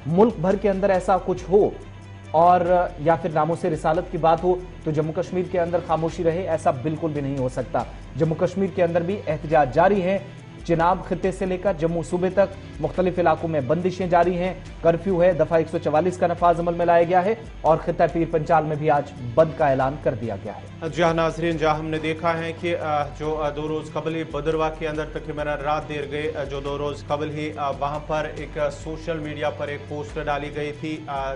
मुल्क भर के अंदर ऐसा कुछ हो और या फिर नामों से रिसालत की बात हो तो जम्मू कश्मीर के अंदर खामोशी रहे, ऐसा बिल्कुल भी नहीं हो सकता। जम्मू कश्मीर के अंदर भी एहतजाज जारी है। चिनाब खित्ते से लेकर जम्मू सूबे तक मुख्तलिफ इलाकों में बंदिशें जारी हैं, कर्फ्यू है, दफा 144 का नफाज अमल में लाया गया है और खित्ता पीर पंचाल में भी आज बंद का ऐलान कर दिया गया है। जहां नाजरीन, जहां हमने देखा है कि जो 2 रोज कबल ही बदरवा के अंदर तकरीबन रात देर गए, जो 2 रोज कबल ही वहां पर एक सोशल मीडिया पर एक पोस्टर डाली गई थी,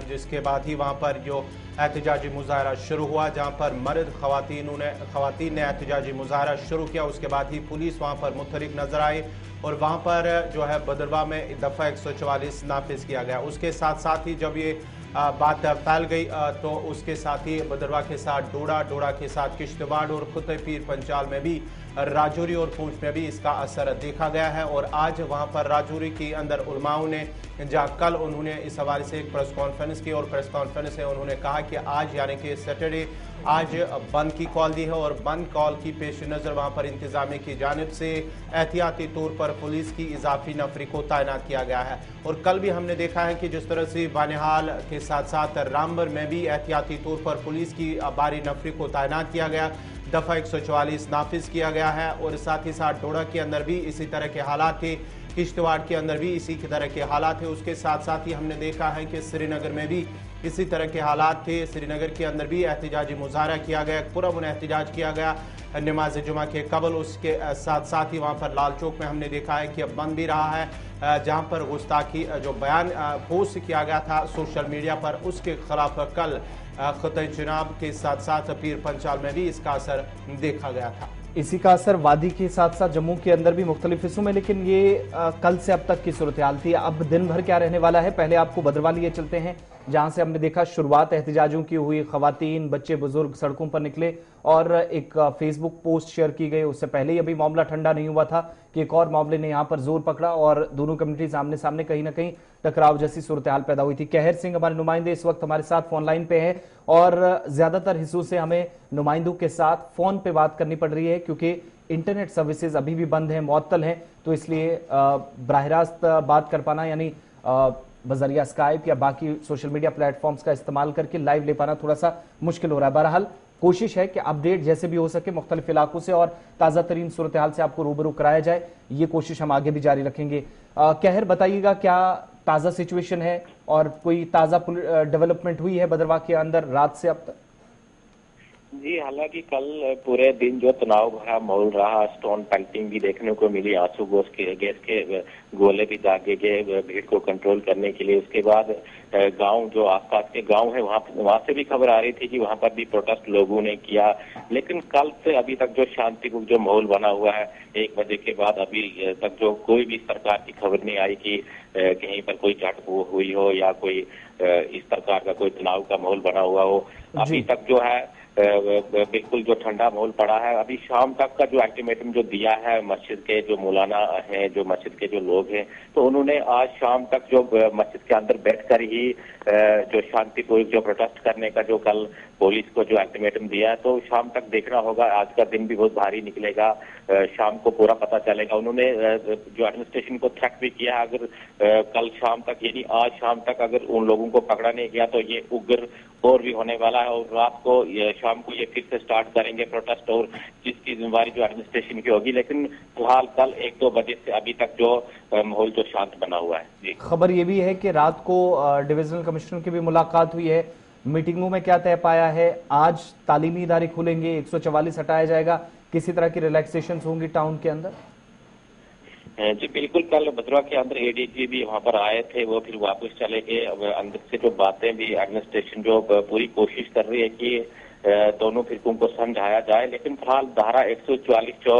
जिसके बाद ही वहां पर जो एहतजाजी मुजाहरा शुरू हुआ, जहां पर मर्द खवातीन ने एहतजाजी मुजाहरा शुरू किया। उसके बाद ही पुलिस वहां पर मुतहरिक नजर आई और वहां पर जो है बदरवा में दफा 144 नाफिज किया गया। उसके साथ साथ ही जब ये बात फैल गई तो उसके साथ ही बदरवा के साथ डोडा के साथ किश्तवाड़ और खुद पीर पंचाल में भी, राजौरी और पूंछ में भी इसका असर देखा गया है। और आज वहां पर राजौरी के अंदर उलमाओं ने, जहाँ कल उन्होंने इस हवाले से एक प्रेस कॉन्फ्रेंस की और प्रेस कॉन्फ्रेंस में उन्होंने कहा कि आज यानी कि सैटरडे आज बंद की कॉल दी है और बंद कॉल की पेश नज़र वहाँ पर इंतजामिया की जानिब से एहतियाती तौर पर पुलिस की इजाफी नफरी को तैनात किया गया है। और कल भी हमने देखा है कि जिस तरह से बानिहाल के साथ साथ रामबन में भी एहतियाती तौर पर पुलिस की भारी नफरी को तैनात किया गया, दफा 144 नाफिज किया गया है। और साथ ही साथ डोडा के अंदर भी इसी तरह के हालात थे, किश्तवाड़ के अंदर भी इसी तरह के हालात थे। उसके साथ साथ ही हमने देखा है कि श्रीनगर में भी इसी तरह के हालात थे। श्रीनगर के अंदर भी एहतजाजी मुजाहरा किया गया, पुरअमन एहतजाज किया गया नमाज जुमा के कबल। उसके साथ साथ ही वहाँ पर लाल चौक में हमने देखा है कि अब बंद भी रहा है, जहाँ पर गुस्ताखी जो बयान पोस्ट किया गया था सोशल मीडिया पर, उसके खिलाफ कल खित्ते चिनाब के साथ साथ पीर पंचाल में भी इसका असर देखा गया था। इसी का असर वादी के साथ साथ जम्मू के अंदर भी मुख्तलिफ हिस्सों में, लेकिन ये कल से अब तक की सूरत हाल थी। अब दिन भर क्या रहने वाला है, पहले आपको बदरवा लिए चलते हैं जहां से हमने देखा शुरुआत एहतजाजों की हुई, खवातीन बच्चे बुजुर्ग सड़कों पर निकले और एक फेसबुक पोस्ट शेयर की गई। उससे पहले ही अभी मामला ठंडा नहीं हुआ था कि एक और मामले ने यहां पर जोर पकड़ा और दोनों कम्युनिटीज आमने सामने कहीं ना कहीं टकराव जैसी सूरत हाल पैदा हुई थी। कहर सिंह हमारे नुमाइंदे इस वक्त हमारे साथ फोन लाइन पे हैं और ज्यादातर हिस्सों से हमें नुमाइंदों के साथ फोन पे बात करनी पड़ रही है क्योंकि इंटरनेट सर्विसेज अभी भी बंद हैं, मुअत्तल हैं, तो इसलिए बराह रास्त बात कर पाना यानी बजरिया स्काइप या बाकी सोशल मीडिया प्लेटफॉर्म्स का इस्तेमाल करके लाइव ले पाना थोड़ा सा मुश्किल हो रहा है। बहरहाल कोशिश है कि अपडेट जैसे भी हो सके मुख्तलिफ इलाकों से और ताज़ा तरीन सूरत हाल से आपको रूबरू कराया जाए, ये कोशिश हम आगे भी जारी रखेंगे। कहर बताइएगा क्या ताज़ा सिचुएशन है और कोई ताज़ा डेवलपमेंट हुई है बदरवा के अंदर रात से अब तक? जी, हालांकि कल पूरे दिन जो तनाव भरा माहौल रहा, स्टोन पेल्टिंग भी देखने को मिली, आंसू गैस के गोले भी दागे गए भीड़ को कंट्रोल करने के लिए। उसके बाद गांव जो आसपास के गांव है वहां से भी खबर आ रही थी कि वहां पर भी प्रोटेस्ट लोगों ने किया। लेकिन कल से अभी तक जो शांतिपूर्ण जो माहौल बना हुआ है, 1 बजे के बाद अभी तक जो कोई भी सरकार की खबर नहीं आई कि कहीं पर कोई झड़प हुई हो या कोई इस प्रकार का कोई तनाव का माहौल बना हुआ हो। अभी तक जो है बिल्कुल जो ठंडा माहौल पड़ा है। अभी शाम तक का जो अल्टीमेटम जो दिया है मस्जिद के जो मौलाना हैं, जो मस्जिद के जो लोग हैं, तो उन्होंने आज शाम तक जो मस्जिद के अंदर बैठकर ही जो शांतिपूर्ण जो प्रोटेस्ट करने का जो कल पुलिस को जो अल्टीमेटम दिया है, तो शाम तक देखना होगा। आज का दिन भी बहुत भारी निकलेगा, शाम को पूरा पता चलेगा। उन्होंने जो एडमिनिस्ट्रेशन को थ्रेट भी किया है, अगर कल शाम तक यानी आज शाम तक अगर उन लोगों को पकड़ा नहीं गया तो ये उग्र और भी होने वाला है और रात को शाम को ये फिर से स्टार्ट करेंगे प्रोटेस्ट और जिसकी जिम्मेवारी जो एडमिनिस्ट्रेशन की होगी। लेकिन फिलहाल कल 1-2 बजे से अभी तक जो माहौल जो शांत बना हुआ है। जी, खबर ये भी है कि रात को डिविजनल कमिश्नर की भी मुलाकात हुई है, मीटिंगों में क्या तय पाया है? आज तालीमी इदारे खुलेंगे, 144 हटाया जाएगा, किसी तरह की रिलैक्सेशन होंगी टाउन के अंदर? जी बिल्कुल, कल बदरवा के अंदर एडीजी भी वहां पर आए थे, वो फिर वापस चले गए। अब अंदर से जो बातें भी एडमिनिस्ट्रेशन जो पूरी कोशिश कर रही है कि दोनों फिरकों को समझाया जाए। लेकिन फिलहाल धारा 144 जो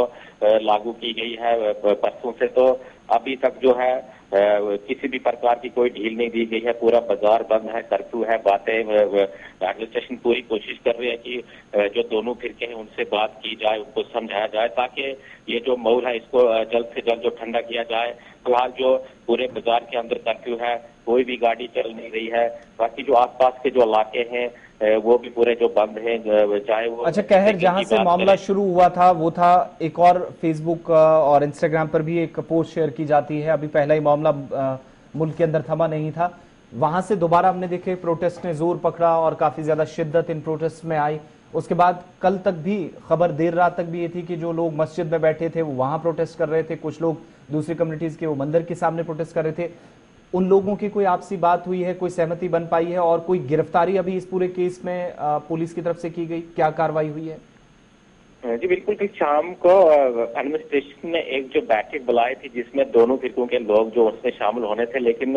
लागू की गई है परसों से, तो अभी तक जो है किसी भी प्रकार की कोई ढील नहीं दी गई है। पूरा बाजार बंद है, कर्फ्यू है। बातें एडमिनिस्ट्रेशन पूरी कोशिश कर रही है कि जो दोनों फिरके हैं उनसे बात की जाए, उनको समझाया जाए ताकि ये जो माहौल है इसको जल्द से जल्द जो ठंडा किया जाए। फिलहाल जो पूरे बाजार के अंदर कर्फ्यू है, कोई भी गाड़ी चल नहीं रही है। बाकी जो आसपास के जो इलाके हैं वो भी पूरे जो बंद हैं, चाहे वो। अच्छा कहर, जहां से मामला शुरू हुआ था वो था एक और फेसबुक और इंस्टाग्राम पर भी एक पोस्ट शेयर की जाती है, अभी पहला ही मामला मुल्क के अंदर थमा नहीं था, वहां से दोबारा हमने देखे प्रोटेस्ट ने जोर पकड़ा और काफी ज्यादा शिद्दत इन प्रोटेस्ट में आई। उसके बाद कल तक भी खबर देर रात तक भी ये थी कि जो लोग मस्जिद में बैठे थे वो वहां प्रोटेस्ट कर रहे थे, कुछ लोग दूसरी कम्युनिटीज के वो मंदिर के सामने प्रोटेस्ट कर रहे थे। उन लोगों की कोई आपसी बात हुई है, कोई सहमति बन पाई है और कोई गिरफ्तारी अभी इस पूरे केस में पुलिस की तरफ से की गई, क्या कार्रवाई हुई है? जी बिल्कुल, कल शाम को एडमिनिस्ट्रेशन ने एक जो बैठक बुलाई थी जिसमें दोनों फिरकों के लोग जो उसमें शामिल होने थे, लेकिन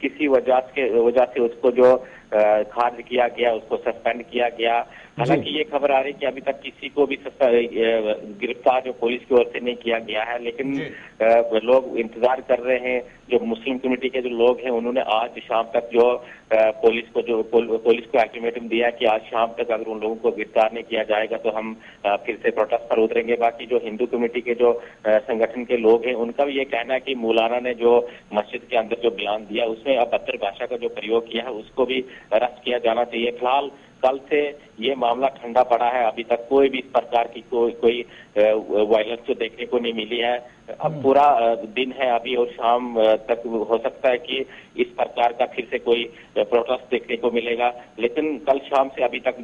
किसी वजह से उसको जो खारिज किया गया, उसको सस्पेंड किया गया। हालांकि ये खबर आ रही है कि अभी तक किसी को भी गिरफ्तार जो पुलिस की ओर से नहीं किया गया है, लेकिन लोग इंतजार कर रहे हैं। जो मुस्लिम कम्युनिटी के जो लोग हैं उन्होंने आज शाम तक जो पुलिस को अल्टीमेटम दिया कि आज शाम तक अगर उन लोगों को गिरफ्तार नहीं किया जाएगा तो हम फिर से प्रोटेस्ट पर उतरेंगे। बाकी जो हिंदू कम्युनिटी के जो संगठन के लोग हैं उनका भी ये कहना है कि मौलाना ने जो मस्जिद के अंदर जो बयान दिया उसमें अभद्र भाषा का जो प्रयोग किया है उसको भी रद्द किया जाना चाहिए। फिलहाल कल से ये मामला ठंडा पड़ा है, अभी तक कोई भी इस प्रकार की कोई वायलेंस तो देखने को नहीं मिली है। अब पूरा दिन है अभी और शाम तक हो सकता है कि इस प्रकार का फिर से कोई प्रोटेस्ट देखने को मिलेगा, लेकिन कल शाम से अभी तक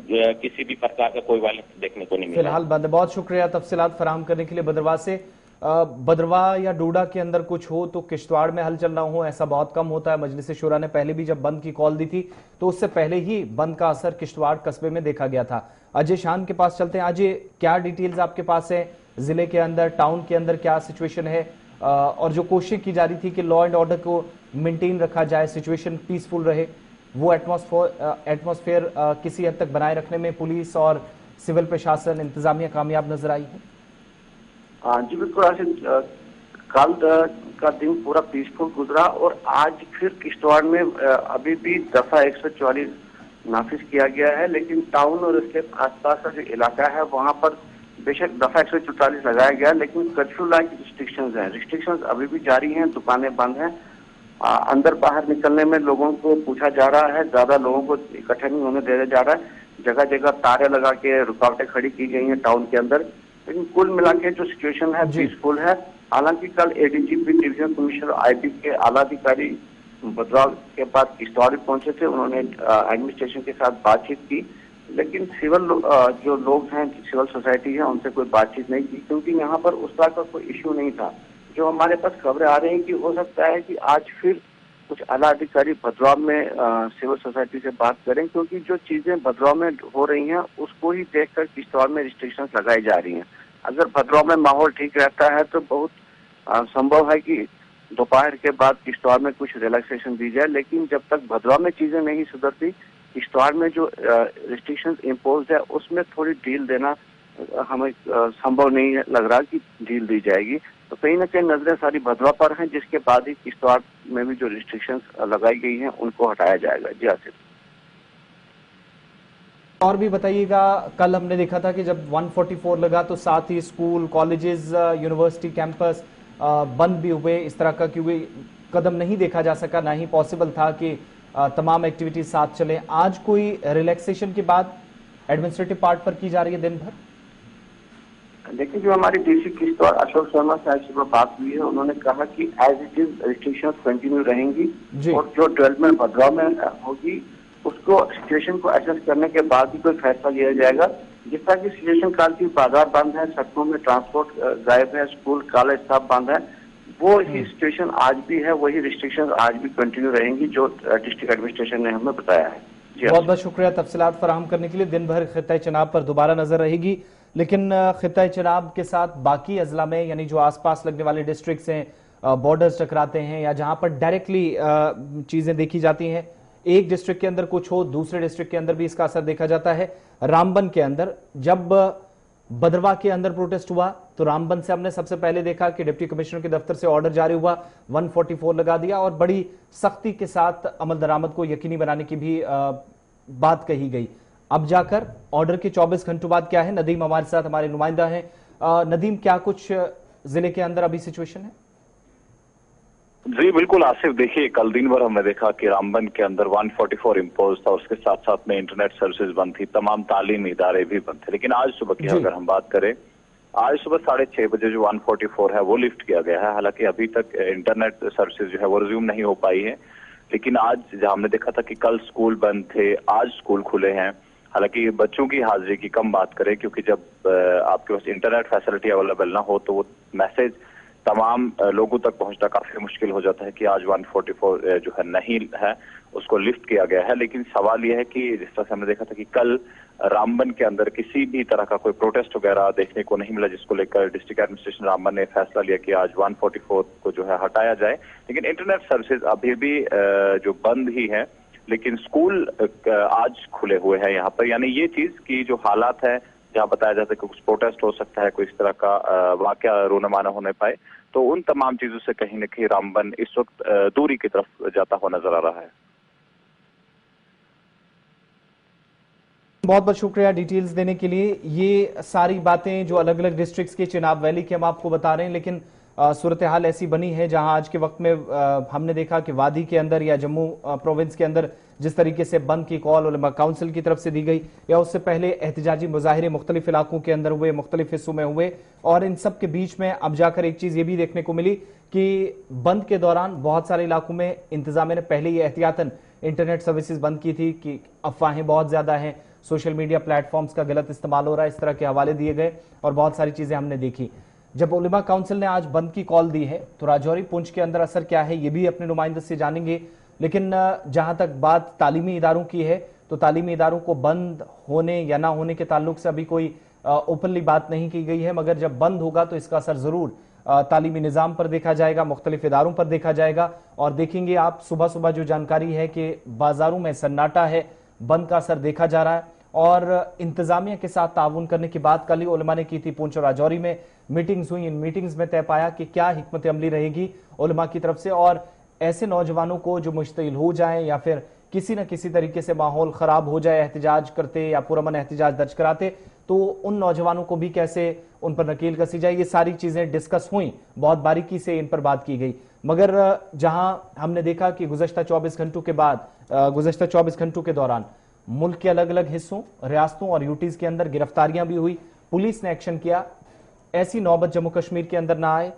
किसी भी प्रकार का कोई वायलेंस देखने को नहीं मिला। फिलहाल बंद। बहुत शुक्रिया तफसीलात फराहम करने के लिए बदरवा से। बदरवा या डोडा के अंदर कुछ हो तो किश्तवाड़ में हलचल ना हो, ऐसा बहुत कम होता है। मजलिस शुरा ने पहले भी जब बंद की कॉल दी थी तो उससे पहले ही बंद का असर किश्तवाड़ कस्बे में देखा गया था। अजय शान के पास चलते हैं। अजय, क्या डिटेल्स आपके पास है? जिले के अंदर, टाउन के अंदर क्या सिचुएशन है और जो कोशिश की जा रही थी कि लॉ एंड ऑर्डर को मेंटेन रखा जाए, सिचुएशन पीसफुल रहे, वो एटमॉस्फेयर किसी हद तक बनाए रखने में पुलिस और सिविल प्रशासन, इंतजामिया कामयाब नजर आई है? जी बिल्कुल आसिफ, कल का दिन पूरा पीसफुल गुजरा और आज फिर किश्तवाड़ में अभी भी दफा 144 नाफिज किया गया है, लेकिन टाउन और इसके आसपास का जो इलाका है वहां पर बेशक दफा 144 लगाया गया, लेकिन कर्फ्यू लाइक रिस्ट्रिक्शंस हैं। रिस्ट्रिक्शंस अभी भी जारी हैं, दुकानें बंद हैं। अंदर बाहर निकलने में लोगों को पूछा जा रहा है, ज्यादा लोगों को इकट्ठा नहीं होने दिया जा रहा है। जगह जगह तारे लगा के रुकावटें खड़ी की गई हैं टाउन के अंदर, लेकिन कुल मिला के जो सिचुएशन है पीसफुल है। हालांकि कल एडीजीपी, डिवीजन कमिश्नर, आईबी के आला अधिकारी बदलाव के बाद किश्तवाड़ पहुंचे थे। उन्होंने एडमिनिस्ट्रेशन के साथ बातचीत की, लेकिन सिविल जो लोग हैं, सिविल सोसाइटी है, उनसे कोई बातचीत नहीं की, क्योंकि यहाँ पर उस तरह का कोई इश्यू नहीं था। जो हमारे पास खबरें आ रही हैं कि हो सकता है कि आज फिर कुछ आला अधिकारी भद्रवाह में सिविल सोसाइटी से बात करें, क्योंकि जो चीजें भद्रवाह में हो रही हैं उसको ही देखकर किश्तवाड़ में रिस्ट्रिक्शंस लगाई जा रही हैं। अगर भद्रवाह में माहौल ठीक रहता है तो बहुत संभव है कि दोपहर के बाद किश्तवाड़ में कुछ रिलैक्सेशन दी जाए, लेकिन जब तक भद्रवाह में चीजें नहीं सुधरती, किश्तवाड़ में जो रिस्ट्रिक्शंस इम्पोज है उसमें थोड़ी ढील देना हमें संभव नहीं लग रहा कि ढील दी जाएगी। तो कहीं ना कहीं नजरें सारी भद्रवाह पर हैं, जिसके बाद ही किश्तवाड़ में भी जो रिस्ट्रिक्शंस लगाई गई हैं उनको हटाया जाएगा। जी आसिफ, और भी बताइएगा, कल हमने देखा था कि जब 144 लगा तो साथ ही स्कूल, कॉलेजेस, यूनिवर्सिटी कैंपस बंद भी हुए। इस तरह का कोई कदम नहीं देखा जा सका, ना ही पॉसिबल था कि तमाम एक्टिविटीज साथ चले। आज कोई रिलैक्सेशन की बात एडमिनिस्ट्रेटिव पार्ट पर की जा रही है दिन भर? देखिए, जो हमारे डीसी किश्तवाड़ अशोक शर्मा से आज सुबह बात हुई है, उन्होंने कहा कि as it is restrictions continue रहेंगी और जो डेवलपमेंट भद्रवाह में होगी उसको सिचुएशन को एसेस करने के बाद ही कोई फैसला लिया जाएगा। जिस तरह की सिचुएशन काल की, बाजार बंद है, सड़कों में ट्रांसपोर्ट गायब है, स्कूल कॉलेज सब बंद है, वो ही सिचुएशन आज भी है, वही रिस्ट्रिक्शंस आज भी कंटिन्यू रहेंगी जो डिस्ट्रिक्ट एडमिनिस्ट्रेशन ने हमें बताया है। बहुत बहुत शुक्रिया तफसीलात फराहम करने के लिए। दिन भर खित्ता चनाब पर दोबारा नजर रहेगी, लेकिन खित्ता चनाब के साथ बाकी अजला में, यानी जो आसपास लगने वाले डिस्ट्रिक्ट्स हैं, बॉर्डर्स टकराते हैं या जहां पर डायरेक्टली चीजें देखी जाती हैं, एक डिस्ट्रिक्ट के अंदर कुछ हो, दूसरे डिस्ट्रिक्ट के अंदर भी इसका असर देखा जाता है। रामबन के अंदर जब बदरवा के अंदर प्रोटेस्ट हुआ तो रामबन से हमने सबसे पहले देखा कि डिप्टी कमिश्नर के दफ्तर से ऑर्डर जारी हुआ, 144 लगा दिया और बड़ी सख्ती के साथ अमल दरामद को यकीनी बनाने की भी बात कही गई। अब जाकर ऑर्डर के 24 घंटों बाद क्या है? नदीम हमारे साथ, हमारे नुमाइंदा हैं। नदीम, क्या कुछ जिले के अंदर अभी सिचुएशन है? जी बिल्कुल आसिफ, देखिए कल दिन भर हमने देखा कि रामबन के अंदर 144 इम्पोज था, उसके साथ साथ में इंटरनेट सर्विसेज बंद थी, तमाम तालीमी इदारे भी बंद थे। लेकिन आज सुबह की अगर हम बात करें, आज सुबह 6:30 बजे जो 144 है वो लिफ्ट किया गया है। हालांकि अभी तक इंटरनेट सर्विसेज जो है वो रिज्यूम नहीं हो पाई है, लेकिन आज जहाँ हमने देखा था कि कल स्कूल बंद थे, आज स्कूल खुले हैं। हालांकि बच्चों की हाजिरी की कम बात करें, क्योंकि जब आपके पास इंटरनेट फैसिलिटी अवेलेबल ना हो तो वो मैसेज तमाम लोगों तक पहुंचना काफी मुश्किल हो जाता है कि आज 144 जो है नहीं है, उसको लिफ्ट किया गया है। लेकिन सवाल यह है कि जिस तरह से हमने देखा था कि कल रामबन के अंदर किसी भी तरह का कोई प्रोटेस्ट वगैरह देखने को नहीं मिला, जिसको लेकर डिस्ट्रिक्ट एडमिनिस्ट्रेशन रामबन ने फैसला लिया कि आज 144 को जो है हटाया जाए। लेकिन इंटरनेट सर्विसेज अभी भी जो बंद ही है, लेकिन स्कूल आज खुले हुए हैं यहाँ पर। यानी ये चीज की जो हालात है जहाँ बताया जाता है कि कुछ प्रोटेस्ट हो सकता है, कोई इस तरह का वाकया रोनामाना होने पाए, तो उन तमाम चीजों से कहीं न कहीं रामबन इस वक्त दूरी की तरफ जाता हुआ नजर आ रहा है। बहुत बहुत शुक्रिया डिटेल्स देने के लिए। ये सारी बातें जो अलग अलग डिस्ट्रिक्ट्स के चिनाब वैली के हम आपको बता रहे हैं, लेकिन सूरत हाल ऐसी बनी है जहां आज के वक्त में हमने देखा कि वादी के अंदर या जम्मू प्रोविंस के अंदर जिस तरीके से बंद की कॉल उलमा काउंसिल की तरफ से दी गई, या उससे पहले एहतजाजी मुजाहिरे मुख्तलिफ इलाकों के अंदर हुए, मुख्तलिफ हिस्सों में हुए, और इन सब के बीच में अब जाकर एक चीज ये भी देखने को मिली कि बंद के दौरान बहुत सारे इलाकों में इंतजामिया ने पहले ही एहतियातन इंटरनेट सर्विसेज बंद की थी कि अफवाहें बहुत ज्यादा हैं, सोशल मीडिया प्लेटफॉर्म्स का गलत इस्तेमाल हो रहा है, इस तरह के हवाले दिए गए और बहुत सारी चीजें हमने देखी। जब उलमा काउंसिल ने आज बंद की कॉल दी है तो राजौरी पुंछ के अंदर असर क्या है ये भी अपने नुमाइंदे से जानेंगे। लेकिन जहां तक बात तालीमी इदारों की है तो तालीमी इदारों को बंद होने या ना होने के ताल्लुक से अभी कोई ओपनली बात नहीं की गई है, मगर जब बंद होगा तो इसका असर जरूर तालीमी निज़ाम पर देखा जाएगा, मुख्तलिफ इदारों पर देखा जाएगा। और देखेंगे आप सुबह सुबह जो जानकारी है कि बाजारों में सन्नाटा है, बंद का असर देखा जा रहा है और इंतजामिया के साथ ताउन करने की बात कल ही उलमा ने की थी। पुंछ और राजौरी में मीटिंग्स हुई, इन मीटिंग्स में तय पाया कि क्या हिकमत अमली रहेगी उलमा की तरफ से, और ऐसे नौजवानों को जो मुश्तिल हो जाए या फिर किसी न किसी तरीके से माहौल खराब हो जाए एहतजाज करते या पुरअमन एहतजाज दर्ज कराते, तो उन नौजवानों को भी कैसे उन पर नकील कसी जाए, ये सारी चीजें डिस्कस हुई, बहुत बारीकी से इन पर बात की गई। मगर जहां हमने देखा कि गुज़श्ता 24 घंटों के बाद, गुज़श्ता 24 घंटों के दौरान मुल्क के अलग अलग हिस्सों, रियासतों और यूटीज के अंदर गिरफ्तारियां भी हुई, पुलिस ने एक्शन किया, ऐसी नौबत जम्मू कश्मीर के अंदर ना आए,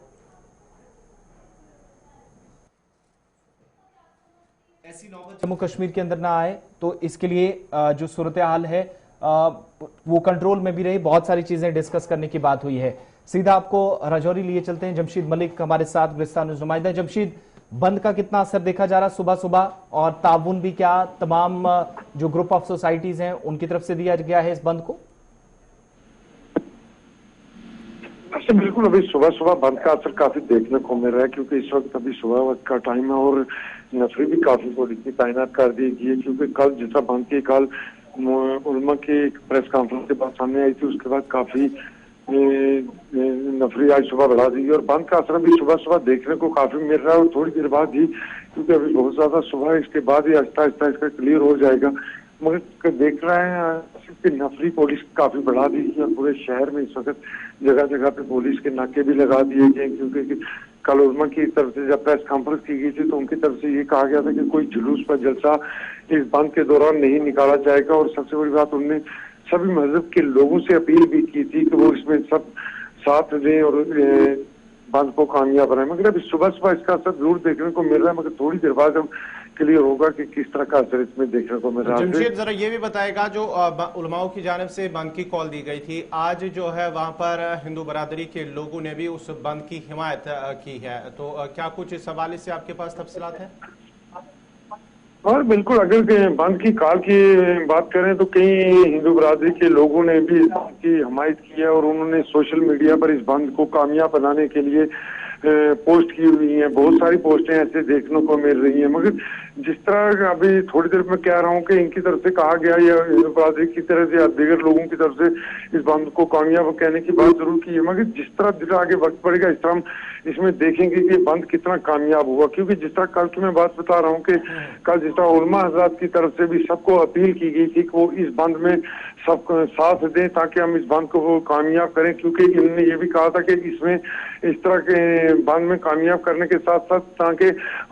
ऐसी नौबत जम्मू कश्मीर के अंदर ना आए, तो इसके लिए जो सूरत हाल है वो कंट्रोल में भी रही। बहुत सारी चीजें डिस्कस करने की बात हुई है। सीधा आपको राजौरी लिए चलते हैं, जमशीद मलिक हमारे साथ गुलिस्तान न्यूज़ नुमाइंदा। जमशीद, बंद का कितना असर देखा जा रहा है सुबह सुबह, और ताउन भी क्या तमाम जो ग्रुप ऑफ सोसाइटीज हैं उनकी तरफ से दिया गया है इस बंद को? अच्छा, बिल्कुल। अभी सुबह सुबह बंद का असर काफी देखने को मिल रहा है, क्योंकि इस वक्त अभी सुबह वक्त का टाइम है और नफरी भी काफी पुलिस की तैनात कर दी गई है, क्योंकि कल जितना बंद की कल उलमा की एक प्रेस कॉन्फ्रेंस के बाद सामने आई थी, उसके बाद काफी नफरी आज सुबह बढ़ा दी और बंद का असर भी सुबह सुबह देखने को काफी मिल रहा है। और थोड़ी देर बाद ही, क्योंकि अभी बहुत ज्यादा सुबह, इसके बाद ही आहिस्ता आहिस्ता इसका क्लियर हो जाएगा। मगर देख रहे हैं कि नफरी पुलिस काफी बढ़ा दी है और पूरे शहर में इस वक्त जगह जगह पे पुलिस के नाके भी लगा दिए गए, क्योंकि कल उलमा की तरफ से जब प्रेस कॉन्फ्रेंस की गई थी तो उनकी तरफ से ये कहा गया था कि कोई जुलूस पर जलसा इस बंद के दौरान नहीं निकाला जाएगा। और सबसे बड़ी बात, उन्होंने सभी मजहब के लोगों से अपील भी की थी कि वो इसमें सब साथ दें और बंद को कामयाब बनाए। मगर अभी सुबह सुबह इसका असर जरूर देखने को मिल रहा है, मगर थोड़ी देर बाद जब क्लियर होगा कि किस तरह का असर इसमें देखने को मिल रहा है। जमशेद, जरा ये भी बताएगा, जो उलमाओं की जानिब से बंद की कॉल दी गई थी, आज जो है वहां पर हिंदू बरादरी के लोगों ने भी उस बंद की हिमायत की है, तो क्या कुछ इस हवाले से आपके पास तफसीलात है? और बिल्कुल, अगर बंद की कॉल की बात करें तो कई हिंदू बरादरी के लोगों ने भी इसकी हिमायत की है और उन्होंने सोशल मीडिया पर इस बंद को कामयाब बनाने के लिए पोस्ट की हुई हैं। बहुत सारी पोस्टें ऐसे देखने को मिल रही हैं। मगर जिस तरह अभी थोड़ी देर में कह रहा हूँ कि इनकी तरफ से कहा गया या हिंदू बरादरी की तरफ से या दीगर लोगों की तरफ से इस बंद को कामयाब कहने की बात जरूर की है, मगर जिस तरह आगे वक्त पड़ेगा इस तरह हम इसमें देखेंगे कि बंद कितना कामयाब हुआ। क्योंकि जिस तरह कल की मैं बात बता रहा हूँ कि कल जिस तरह उलमा हजरात की तरफ से भी सबको अपील की गई थी कि वो इस बंद में सब साथ दें ताकि हम इस बंद को वो कामयाब करें, क्योंकि इन्होंने ये भी कहा था कि इसमें इस तरह के बंद में कामयाब करने के साथ साथ ताकि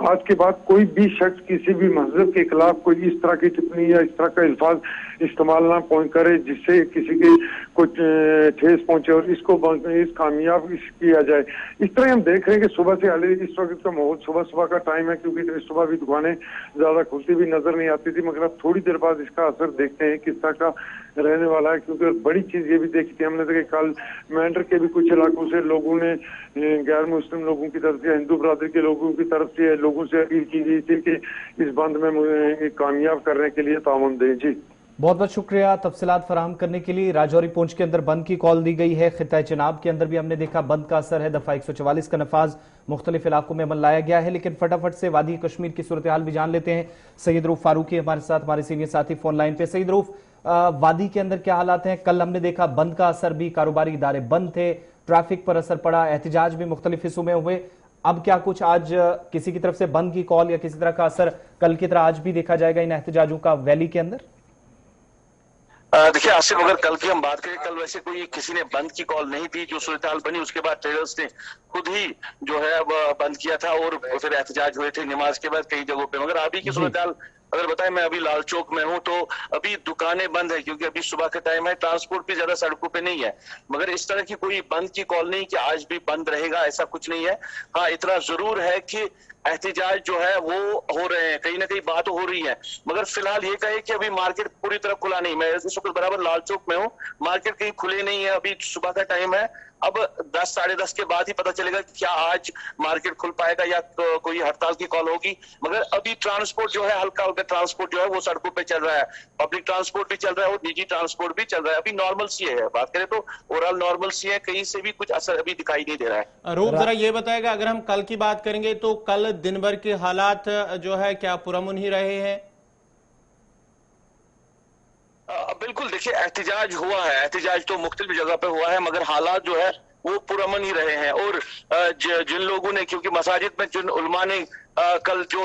आज के बाद कोई भी शख्स किसी भी मजहब के खिलाफ कोई इस तरह की टिप्पणी या इस तरह का अल्फाज इस्तेमाल ना करे जिससे किसी के कुछ ठेस पहुंचे और इसको इस कामयाब किया जाए। इस तरह हम देख रहे हैं कि सुबह से हाल इस वक्त का माहौल सुबह का टाइम है, क्योंकि सुबह भी दुकानें ज्यादा खुलती भी नजर नहीं आती थी, मगर अब थोड़ी देर बाद इसका असर देखते हैं किस तरह का रहने वाला है। क्योंकि बड़ी चीज ये भी देखी थी हमने कि कल मेंढर के भी कुछ इलाकों से लोगों ने गैर मुस्लिम लोगों की तरफ से, हिंदू बरादरी के लोगों की तरफ से लोगों से अपील की गई थी कि इस बंद में कामयाब करने के लिए ताउन दें। जी बहुत बहुत शुक्रिया तफसीलात फराहम करने के लिए। राजौरी पूंछ के अंदर बंद की कॉल दी गई है। खिताए चिनाब के अंदर भी हमने देखा बंद का असर है। दफा 144 का नफाज मुख्तलिफ इलाकों में अमल लाया गया है। लेकिन फटाफट से वादी कश्मीर की सूरत हाल भी जान लेते हैं। सैयद रूफ फारूकी हमारे साथ, हमारे सीनियर साथी फोन लाइन पे। सैयद रूफ, वादी के अंदर क्या हालात हैं? कल हमने देखा बंद का असर भी, कारोबारी इदारे बंद थे, ट्रैफिक पर असर पड़ा, एहतजाज भी मुख्तलिफ हिस्सों में हुए। अब क्या कुछ आज किसी की तरफ से बंद की कॉल या किसी तरह का असर कल की तरह आज भी देखा जाएगा इन एहतजाजों का वैली के अंदर? देखिए आसिफ, अगर कल की हम बात करें, कल वैसे कोई किसी ने बंद की कॉल नहीं थी। जो सूरत हाल बनी उसके बाद ट्रेडर्स ने खुद ही जो है बंद किया था और फिर एहतजाज हुए थे नमाज के बाद कई जगहों पे। मगर अभी की सूरत हाल अगर बताएं, मैं अभी लाल चौक में हूं तो अभी दुकानें बंद है क्योंकि अभी सुबह का टाइम है। ट्रांसपोर्ट भी ज्यादा सड़कों पे नहीं है, मगर इस तरह की कोई बंद की कॉल नहीं कि आज भी बंद रहेगा, ऐसा कुछ नहीं है। हाँ, इतना जरूर है कि एहतजाज जो है वो हो रहे हैं, कहीं ना कहीं बात हो रही है। मगर फिलहाल ये कहे कि अभी मार्केट पूरी तरह खुला नहीं। मैं इस वक्त बराबर लाल चौक में हूँ, मार्केट कहीं खुले नहीं है, अभी सुबह का टाइम है। अब 10 साढ़े 10 के बाद ही पता चलेगा कि क्या आज मार्केट खुल पाएगा या कोई हड़ताल की कॉल होगी। मगर अभी ट्रांसपोर्ट जो है, हल्का हल्का ट्रांसपोर्ट जो है वो सड़कों पे चल रहा है, पब्लिक ट्रांसपोर्ट भी चल रहा है और निजी ट्रांसपोर्ट भी चल रहा है। अभी नॉर्मल सी है, बात करें तो ओवरऑल नॉर्मल सी है, कहीं से भी कुछ असर अभी दिखाई नहीं दे रहा है। रूप जरा ये बताएगा, अगर हम कल की बात करेंगे तो कल दिन भर के हालात जो है क्या पुरअमन ही रहे हैं? बिल्कुल, देखिए एहतजाज हुआ है, एहतजाज तो मुख्तलिफ जगह पे हुआ है, मगर हालात जो है वो पुरअमन ही रहे हैं। और जिन लोगों ने, क्योंकि मसाजिद में जिन उलमा ने कल जो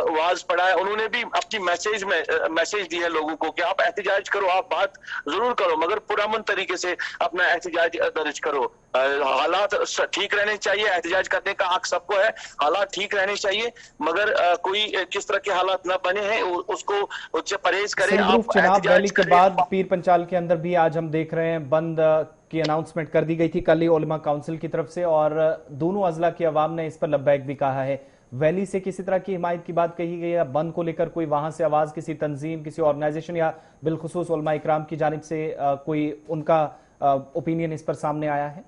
वाज पढ़ा है, उन्होंने भी अपनी मैसेज दी है लोगों को कि आप एहतजाज करो, आप बात जरूर करो, मगर पुरअमन तरीके से अपना एहतजाज दर्ज करो। हालात ठीक रहने चाहिए, एहतजाज करने का हक सबको है, हालात ठीक रहने चाहिए, मगर कोई किस तरह के हालात न बने हैं उसको उससे परहेज करें। आप चुनाव रैली के बाद पीर पंचाल के अंदर भी आज हम देख रहे हैं बंद की अनाउंसमेंट कर दी गई थी कल ही उलमा काउंसिल की तरफ से, और दोनों अजला की आवाम ने इस पर लब्बैक भी कहा है। वैली से किसी तरह की हिमायत की बात कही गई है? बंद को लेकर कोई वहां से आवाज किसी तंजीम, किसी ऑर्गेनाइजेशन या बिलखुसूस उलमा इकराम की जानिब से कोई उनका ओपिनियन इस पर सामने आया है?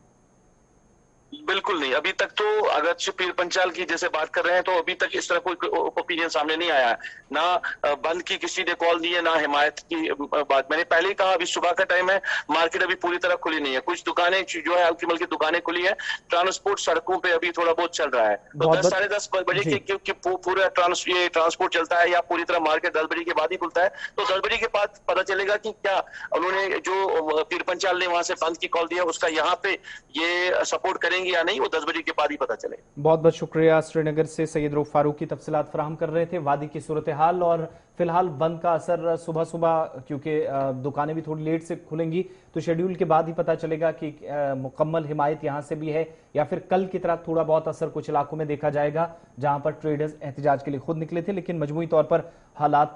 बिल्कुल नहीं, अभी तक तो अगर पीर पंचाल की जैसे बात कर रहे हैं तो अभी तक इस तरह कोई ओपिनियन सामने नहीं आया है। ना बंद की किसी ने कॉल दी है, ना हिमायत की बात। मैंने पहले ही कहा अभी सुबह का टाइम है, मार्केट अभी पूरी तरह खुली नहीं है, कुछ दुकानें जो है हल्की मल्की दुकानें खुली है, ट्रांसपोर्ट सड़कों पे अभी थोड़ा बहुत चल रहा है। तो 10 साढ़े 10 बजे के पूरा ट्रांसपोर्ट चलता है या पूरी तरह मार्केट 10 बजे के बाद ही खुलता है। तो 10 बजे के बाद पता चलेगा कि क्या उन्होंने जो पीर पंचाल ने वहां से बंद की कॉल दिया उसका यहाँ पे ये सपोर्ट करेंगे या नहीं, वो 10 बजे के बाद ही पता चले। बहुत बहुत शुक्रिया। श्रीनगर से सैयद रूफ फारूकी तफसीलात फराहम कर रहे थे वादी की सूरत हाल। और फिलहाल बंद का असर सुबह सुबह, क्योंकि दुकानें भी थोड़ी लेट से खुलेंगी, तो शेड्यूल के बाद ही पता चलेगा कि मुकम्मल हिमायत यहां से भी है या फिर कल की तरह थोड़ा बहुत असर कुछ इलाकों में देखा जाएगा जहां पर ट्रेडर्स एहतजाज के लिए खुद निकले थे। लेकिन मजमूई तौर पर हालात